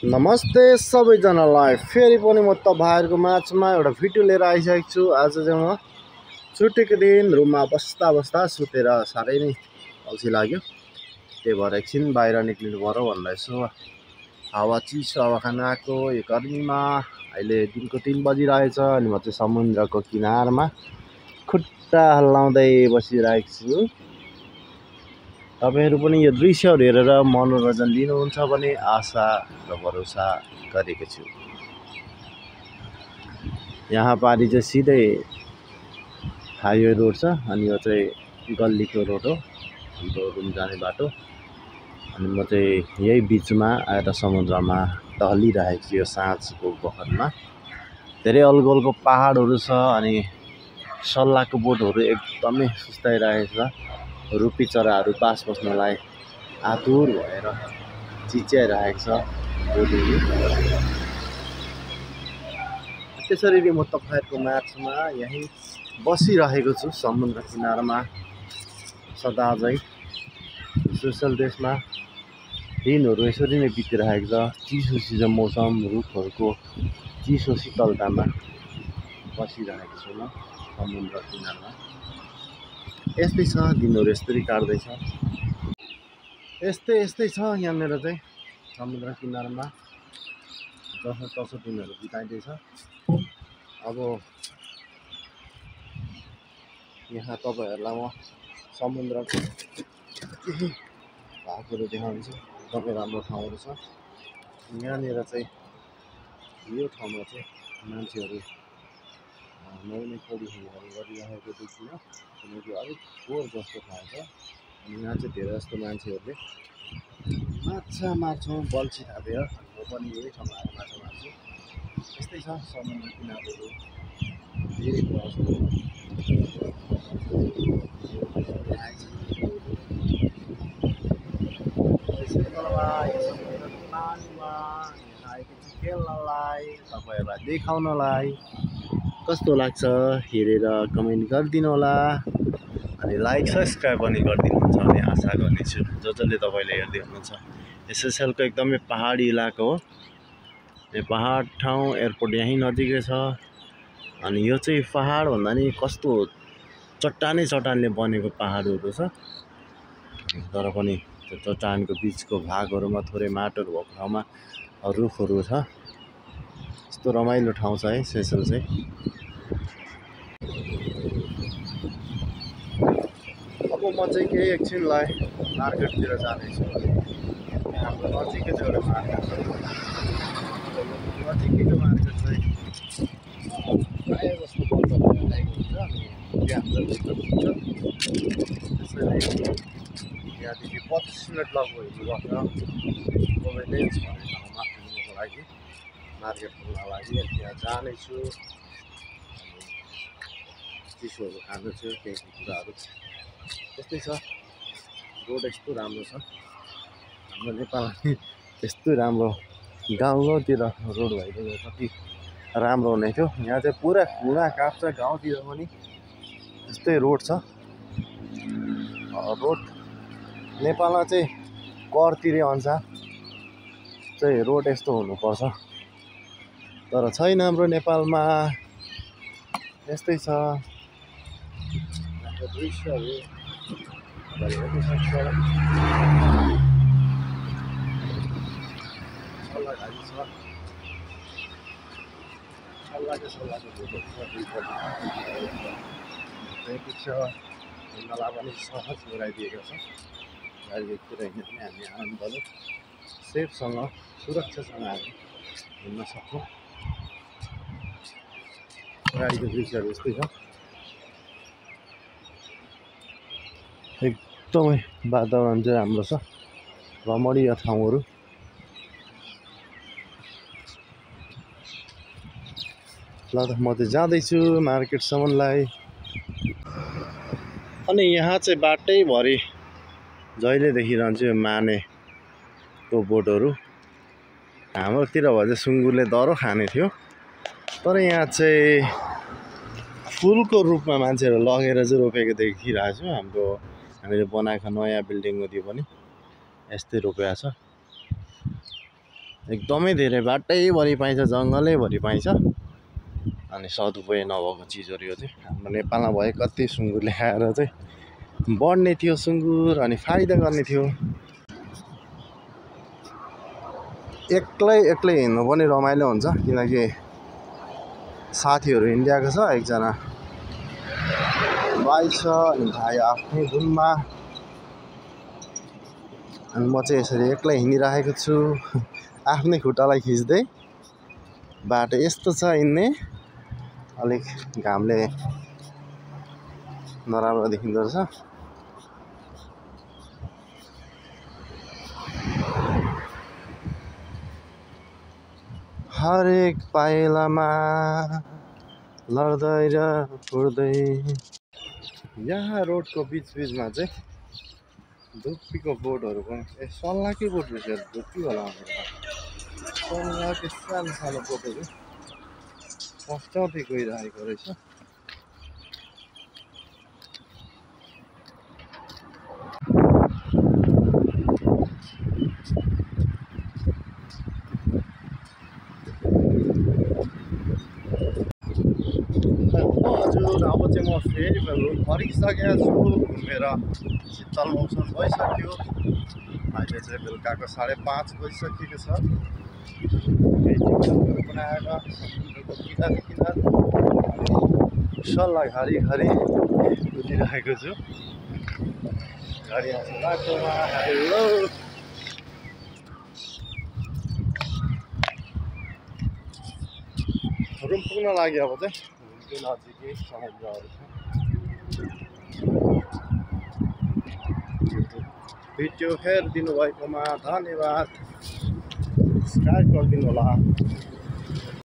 नमस्ते सबैजनालाई फेरि पनि म तपाईहरुको माझमा एउटा भिडियो लिएर आइसकेको छु। आज चाहिँ म छुट्टीको दिन रुममा बस्दा बस्दा सुतेर साह्रै नै अल्छी लाग्यो, त्यही भएर एकछिन बाहिर निक्लिनु पर्यो भनेर यसो हावा चिसो हावा खान आएको। यो गर्मीमा अहिले दिनको 3 बजिरहेछ अनि म चाहिँ समुद्रको किनारमा खुट्टा हल्लाउँदै बसिरहेको छु। तपाईहरु पनि यो दृश्यहरु हेरेर मनोरञ्जन लिनुहुन्छ भने आशा र भरोसा गरेको छु। यहाँ पारी चाहिँ सिधै हाइवे रोड छ अनि यो चाहिँ गल्लीको रोड हो, हाम्रो रुम जाने बाटो। अनि म चाहिँ यही बीचमा आएर समुद्रमा टहलिरहेको छु। यो साँझको बखतमा धेरै अल्गोलको पहाडहरु छ अनि सल्लाको बोटहरु एकदमै सुस्ताइरहेको छ। रुपी चराहरु बास बस्नलाई आतुर भएर चिच्याइरहेको छ बोटहरु। त्यसरी नै म तपाईहरुको माझमा यही बसिरहेको छु समुद्र किनारमा सदा झै सोशल देशमा दिनहरु यसरी नै बितिरहेको छ। चिसो चिसो मौसम, रुखहरुको चिसो शीतलतामा बसिरहेको छु म समुद्र किनारमा। यस्तै छ दिनहरु यसरी काट्दै छ। यस्तै छ यहाँनेर चाहिँ समुद्र किनारमा जसो दिनहरु बिताइदै छ। अब यहाँ तपाईहरुलाई म समुद्रको केही भागहरु देखाउँछु। एकदमै राम्रो ठाउँहरु छ। यहाँनेर चाहिँ यो ठाउँमा चाहिँ मान्छेहरु नुहाउने पौडीहरु गरिरहेको देखियो, किनकि अलिक फोहोर जस्तो ठाउँ छ। अनि यहाँ चाहिँ धेरै जस्तो मान्छेहरुले माछा मार्छौं बल्छी थापेर। म पनि यही ठाउँमा आएर माछा मार्छु। यस्तै छ समुद्र किनारहरु धेरै प्रशस्त खेल्नलाई तपाईहरुलाई देखाउनलाई कस्तो लाग्छ हेरेर कमेन्ट गरिदिनु होला अनि लाइक सब्स्क्राइब पनि गरिदिनु हुन्छ भन्ने आशा गर्नेछु। जसले तपाईले हेर्दै हुनुहुन्छ एसएसएलको एकदमै पहाडी इलाका हो। यो पहाड ठाउँ एयरपोर्ट यही नजिकै छ। अनि यो चाहिँ पहाड भन्दा नि कस्तो चट्टानले बनेको पहाडहरु छ। तर पनि त्यो चट्टानको बीचको भागहरुमा थोरै माटोहरु भएको ठाउँमा रुखहरु छ। यस्तो रमाइलो ठाउँ छ है सेसल चाहिँ। अब म चाहिँ केही एकछिनलाई मार्केटतिर जाँदैछु। हाम्रो नजिकै छ एउटा मार्केट छ। नजिकैको मार्केट चाहिँ प्रायः जस्तो बजारहरू आएको हुन्छ अनि त्यहाँबाट भित्र पुग्छ। त्यसैले यहाँदेखि 25 मिनट लगभग हिँड्नुपर्छ गोभेलेन्स भन्ने ठाउँमा पुग्नुको लागि, मार्केट पुग्नको लागि। त्यहाँ जानेछु, चिसोहरू खानु छु, केही कुराहरू। त्यस्तै छ, रोड यस्तो राम्रो छ हाम्रो नेपालमा। यस्तो राम्रो गाउँतिर रोड भएको कति राम्रो हुने थियो। यहाँ चाहिँ पुरा घुँडा काट्छ गाउँतिर पनि यस्तै रोड छ। रोड नेपालमा चाहिँ कर तिरे अनुसार चाहिँ रोड यस्तो हुनुपर्छ, तर छैन हाम्रो नेपालमा। यस्तै छ यहाँको दृश्यहरु हेर्न सक्छ। सल्लाघारी छ, सल्लाको भेटहरू छ। ट्राफिक छ, हिँड्नलाई पनि सहज गराइदिएको छ। गाडीतिर हिँड्ने पनि हामी आनन्दले सेफसँग सुरक्षासँग हामी हिँड्न सक्छौँ। गाडीको दृश्यहरू यस्तै छ। एकदमै वातावरण चाहिँ राम्रो छ, रमणीय ठाउँहरु। ल त म चाहिँ जाँदैछु मार्केटसम्मलाई। अनि यहाँ चाहिँ बाटैभरि जहिले देखिरहन्छु मानेको बोटहरु। हाम्रोतिर भए चाहिँ सुँगुरले दह्रो खाने थियो, तर यहाँ चाहिँ फुलको रूपमा मान्छेहरू लगेर चाहिँ रोपेको देखिरहेको छु। हामीले बनाएको नयाँ बिल्डिङ हो त्यो पनि यस्तै रोपेको छ। एकदमै धेरै बाटैभरि पाइन्छ, जङ्गलैभरि पाइन्छ। अनि सदुपयोग नभएको चिजहरू यो चाहिँ हाम्रो नेपालमा भए कति सुँगुर ल्याएर चाहिँ बढ्ने थियो सुँगुर अनि फाइदा गर्ने थियो। एक्लै हिँड्नु पनि रमाइलो हुन्छ किनकि साथीहरू हिँडिरहेको छ, एकजना भाइ छ अनि भाइ आफ्नै धुनमा अनि म चाहिँ यसरी एक्लै हिँडिरहेको छु आफ्नै खुट्टालाई खिच्दै। बाटो यस्तो छ हिँड्ने, अलिक घामले नराम्रो देखिँदो रहेछ। हरेक पाइलामा लड्दै र फुट्दै। यहाँ रोडको बिचमा चाहिँ धुप्पीको बोटहरू पनि, सल्लाहकै बोट रहेछ, धुप्पी होला सल्लाहकै सानो सानो बोटहरू पस्ट्याउँदै गइरहेको रहेछ। हजुर, अब चाहिँ म फेरि रुम फर्किसकेको छु। घुमेर शीतल मौसम भइसक्यो। अहिले चाहिँ बेलुकाको 5:30 बजिसकेको छ। बनाएर समुद्रको किनार सल्लाह घरिघरि कुदिरहेको छु। घरि आउँछ बाटोमा। हेलो, रुम पुग्न लाग्यो। अब चाहिँ रुमकै नजिकै समुद्रहरू छ। भिडियो हेरिदिनु भएकोमा धन्यवाद। सब्सक्राइब गरिदिनु होला।